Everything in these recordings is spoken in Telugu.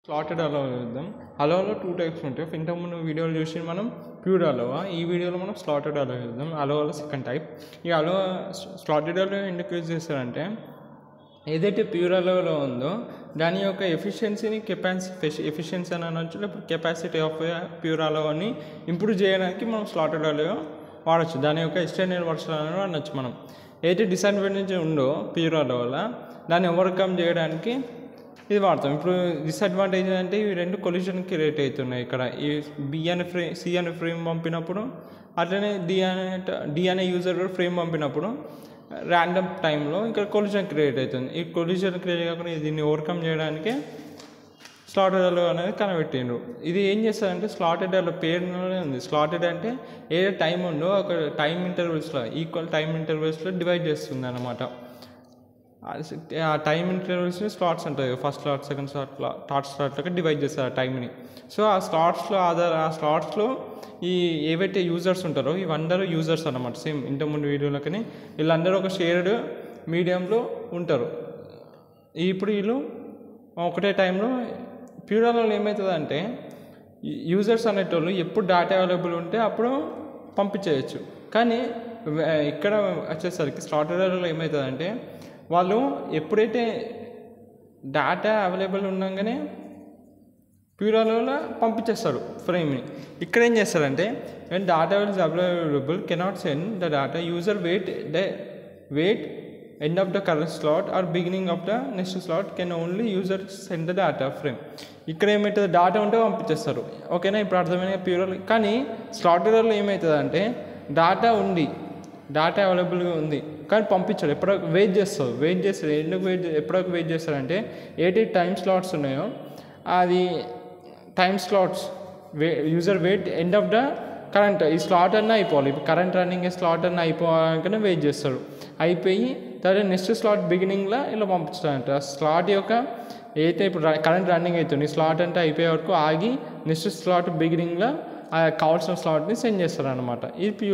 స్లాటెడ్ అలో చూద్దాం. అలోలో 2 టైప్స్ ఉంటాయి. ఇంతకుముందు వీడియోలు చూసి మనం ప్యూర్ అలోవా, ఈ వీడియోలో మనం స్లాటెడ్ అలో చూద్దాం. అలోలో సెకండ్ టైప్. ఈ అలో స్లాటెడ్ అలో ఎందుకు యూజ్ చేస్తారంటే, ఏదైతే ప్యూర్ అలోలో ఉందో దాని యొక్క ఎఫిషియన్సీని ఎఫిషియన్సీ అని అనొచ్చు, లేకపోతే కెపాసిటీ ఆఫ్ ప్యూర్ అలోని ఇంప్రూవ్ చేయడానికి మనం స్లాటెడ్ అలో వాడచ్చు. దాని యొక్క ఎక్స్టెండెడ్ వర్షన్ అని అనొచ్చు. మనం ఏదైతే డిసడ్వాంటేజ్ ఉందో ప్యూర్ అలో వల్ల దాన్ని ఓవర్కమ్ చేయడానికి ఇది వాడతాం. ఇప్పుడు డిసడ్వాంటేజ్ అంటే ఇవి రెండు కొలిషన్ క్రియేట్ అవుతున్నాయి. ఇక్కడ ఈ సి అనే ఫ్రేమ్ పంపినప్పుడు, అట్లనే డి అనే యూజర్ ఫ్రేమ్ పంపినప్పుడు ర్యాండమ్ టైంలో ఇక్కడ కొలిషన్ క్రియేట్ అవుతుంది. ఈ కొలిషన్ క్రియేట్ కాకుండా దీన్ని ఓవర్కమ్ చేయడానికి స్లాటెడ్ అలో అనేది కనబెట్టిండ్రు. ఇది ఏం చేస్తారంటే స్లాటెడ్ అలో పేరులోనే ఉంది. స్లాటెడ్ అంటే ఏదో టైం ఉందో ఒక టైం ఇంటర్వెల్స్లో, ఈక్వల్ టైం ఇంటర్వెల్స్లో డివైడ్ చేస్తుంది అన్నమాట. ఆ టైం ఇంటర్వెల్స్ని స్లాట్స్ ఉంటుంది. First slot, second slot, third స్లాట్లోకి డివైడ్ చేస్తారు ఆ టైంని. సో ఆ స్లాట్స్లో ఈ ఏవైతే యూజర్స్ ఉంటారో ఇవందరూ యూజర్స్ అన్నమాట. సేమ్ ఇంతకుముందు వీడియోలకని వీళ్ళందరూ ఒక షేర్డ్ మీడియంలో ఉంటారు. ఇప్పుడు వీళ్ళు ఒకటే టైంలో ప్యూర్ అలోలో ఏమవుతుందంటే యూజర్స్ అనేటోళ్ళు ఎప్పుడు డేటా అవైలబుల్ ఉంటే అప్పుడు పంపించేయచ్చు. కానీ ఇక్కడ వచ్చేసరికి స్లాటెడ్ అలోలో ఏమవుతుందంటే వాళ్ళు ఎప్పుడైతే డేటా అవైలబుల్ ఉండగానే ప్యూర్ అలోలో పంపించేస్తారు ఫ్రేమ్ని. ఇక్కడ ఏం చేస్తారంటే when data is available cannot send the data user wait end of the current slot or beginning of the next slot can only user send the data frame. ఇక్కడ ఏమవుతుంది, డేటా ఉంటే పంపించేస్తారు. ఓకేనా, ఇప్పుడు అర్థమైన ప్యూర్ అలో. కానీ స్లాటెడ్ అలోలో ఏమవుతుంది అంటే డేటా అవైలబుల్గా ఉంది కానీ పంపించాడు. ఎప్పటివరకు వెయిట్ చేస్తారు. ఎప్పటివరకు వెయిట్ చేస్తారంటే ఏదైతే టైం స్లాట్స్ ఉన్నాయో అది time slots user wait end of the current ఈ స్లాట్ అన్న అయిపోవాలి. ఇప్పుడు కరెంట్ రన్నింగ్ స్లాట్ అన్న అయిపోవాలనుకనే వెయిట్ చేస్తాడు. అయిపోయి తర్వాత నెక్స్ట్ స్లాట్ బిగినింగ్లో ఇలా పంపిస్తాడంట. స్లాట్ యొక్క ఏదైతే ఇప్పుడు కరెంట్ రన్నింగ్ అవుతుంది స్లాట్ అంటే అయిపోయే వరకు ఆగి నెక్స్ట్ స్లాట్ బిగినింగ్లో కావాల్సిన స్లాట్ని సెండ్ చేస్తారు అనమాట. ఇది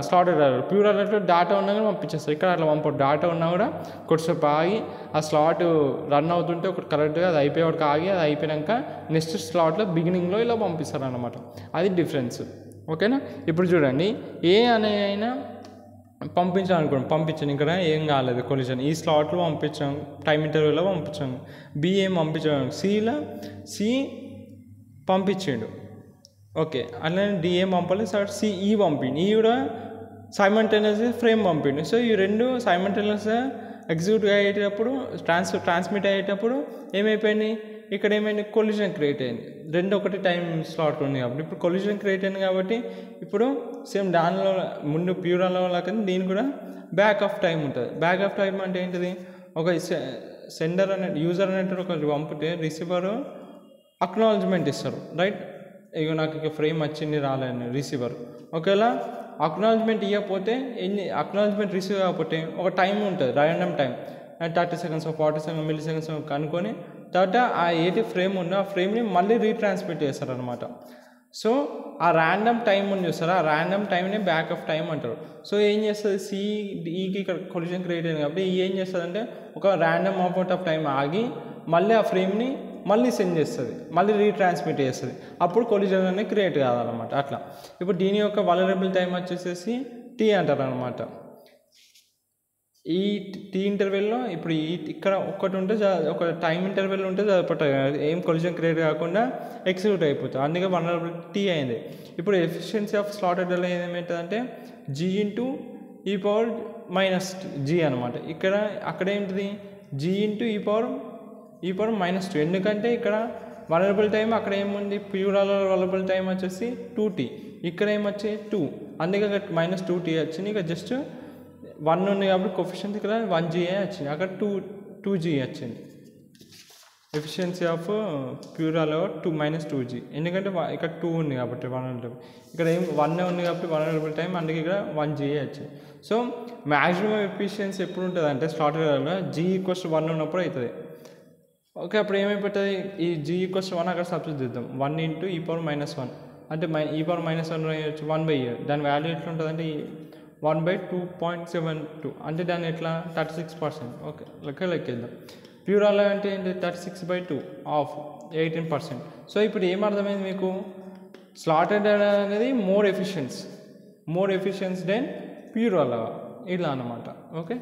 స్లాటెడ్ అలో. ప్యూర్ అలోలో డేటా ఉన్నా కానీ పంపించేస్తారు. ఇక్కడ అట్లా పంపరు. డేటా ఉన్నా కూడా కొద్దిసేపు ఆగి ఆ స్లాట్ రన్ అవుతుంటే ఒకటి కరెక్ట్గా అది అయిపోయే వరకు ఆగి అది అయిపోయాక నెక్స్ట్ స్లాట్లో బిగినింగ్లో ఇలా పంపిస్తారు అనమాట. అది డిఫరెన్స్. ఓకేనా, ఇప్పుడు చూడండి ఏ అనే అయినా పంపించాలనుకోండి, పంపించాను. ఇక్కడ ఏం కాలేదు కొలిషన్. ఈ స్లాట్లో పంపించాం, టైం ఇంటర్వ్యూలో పంపించాము. బి ఏం పంపించాము, సి పంపించాడు. ఓకే, అలానే డిఏ పంపాలి, సిఈ పంపిండు. ఈ కూడా సైమల్టేనియస్గా ఫ్రేమ్ పంపిండు. సో ఈ రెండు సైమల్టేనియస్గా ఎగ్జిక్యూట్ అయ్యేటప్పుడు ట్రాన్స్మిట్ అయ్యేటప్పుడు ఏమైపోయింది, ఇక్కడ ఏమైంది, కొలిషన్ క్రియేట్ అయింది. రెండు ఒకటి టైం స్లాట్ ఉంది కాబట్టి ఇప్పుడు కొలిషన్ క్రియేట్ అయింది కాబట్టి ఇప్పుడు సేమ్ దానిలో ముందు ప్యూర్ అలో లాగా దీని కూడా బ్యాక్ ఆఫ్ టైం ఉంటుంది. బ్యాక్ ఆఫ్ టైం అంటే ఏంటిది, ఒక సెండర్ అనే యూజర్ అనేటువంటి ఒకటి పంపితే రిసీవర్ అక్నాలజ్మెంట్ ఇస్తారు. రైట్, ఇక నాకు ఇక ఫ్రేమ్ వచ్చింది రాలేని రిసీవర్. ఒకవేళ అక్నాలజ్మెంట్ ఇవ్వకపోతే అక్నాలజ్మెంట్ రిసీవ్ కాకపోతే ఒక టైం ఉంటుంది, random time 30 seconds 40 seconds milli seconds కనుక్కొని తర్వాత ఆ ఏది ఫ్రేమ్ ఉందో ఆ ఫ్రేమ్ని మళ్ళీ రీట్రాన్స్మిట్ చేస్తారు అనమాట. సో ఆ ర్యాండమ్ టైం ఉంది చూస్తారా, ఆ ర్యాండమ్ టైంని బ్యాక్ ఆఫ్ టైం అంటారు. సో ఏం చేస్తుంది, సిఈకి ఇక్కడ కొలిషన్ క్రియేట్ అయింది కాబట్టి ఈ ఏం చేస్తుంది అంటే ఒక ర్యాండమ్ అమౌంట్ ఆఫ్ టైం ఆగి మళ్ళీ ఆ ఫ్రేమ్ని మళ్ళీ సెండ్ చేస్తుంది, మళ్ళీ రీట్రాన్స్మిట్ చేస్తుంది. అప్పుడు కొలిషన్ అనేది క్రియేట్ కావాలన్నమాట. అట్లా ఇప్పుడు దీని యొక్క వలరబుల్ టైం వచ్చేసేసి టీ అంటారు అనమాట. ఈ టీ ఇంటర్వెల్లో ఇప్పుడు ఇక్కడ ఒక్కటి ఉంటే ఒక టైం ఇంటర్వెల్ ఉంటే సరిపోతుంది, ఏం కొలిషన్ క్రియేట్ కాకుండా ఎగ్జిక్యూట్ అయిపోతుంది. అందుకే వలరబుల్ టీ అయింది. ఇప్పుడు ఎఫిషియన్సీ ఆఫ్ స్లాటెడ్ అలో ఏమవుతుందంటే G/(-G) అనమాట. అక్కడ ఏంటిది G/(e⁻⁻²). ఎందుకంటే ఇక్కడ వలరబుల్ టైం అక్కడ ఏముంది, ప్యూర్ అలో వలరబుల్ టైం వచ్చేసి 2T, ఇక్కడ ఏమొచ్చి 2, అందుకే అక్కడ -2T వచ్చింది. ఇక జస్ట్ 1 ఉంది కాబట్టి కోఎఫిషియెంట్ ఇక్కడ 1G వచ్చింది, అక్కడ 2G వచ్చింది. Efficiency of pure allow -2G, ఎందుకంటే ఇక్కడ 2 ఉంది కాబట్టి వలరబుల్. ఇక్కడ 1 ఉంది కాబట్టి వలరబుల్ టైం, అందుకే ఇక్కడ 1G వచ్చింది. సో మ్యాక్సిమం ఎఫిషియన్సీ ఎప్పుడు ఉంటుంది అంటే స్లాటెడ్ అలోలో G=1 ఉన్నప్పుడు అవుతుంది. ఓకే, అప్పుడు ఏమైపోతుంది, ఈ G=1 అక్కడ సబ్స్టిట్యూట్ చేద్దాం. 1 × e⁻1 అంటే e⁻1 రాయొచ్చు 1/8. దాని వాల్యూ ఎట్లా ఉంటుంది అంటే 1/2.72 అంటే దాన్ని ఎట్లా 36%. ఓకే, లెక్కేద్దాం. ప్యూర్ అలా అంటే ఏంటి 36/2 ఆఫ్ 18%. సో ఇప్పుడు ఏమర్థమైంది మీకు, స్లాటెడ్ అనేది మోర్ ఎఫిషియన్స్ దెన్ ప్యూర్ అలా ఇలా అన్నమాట. ఓకే.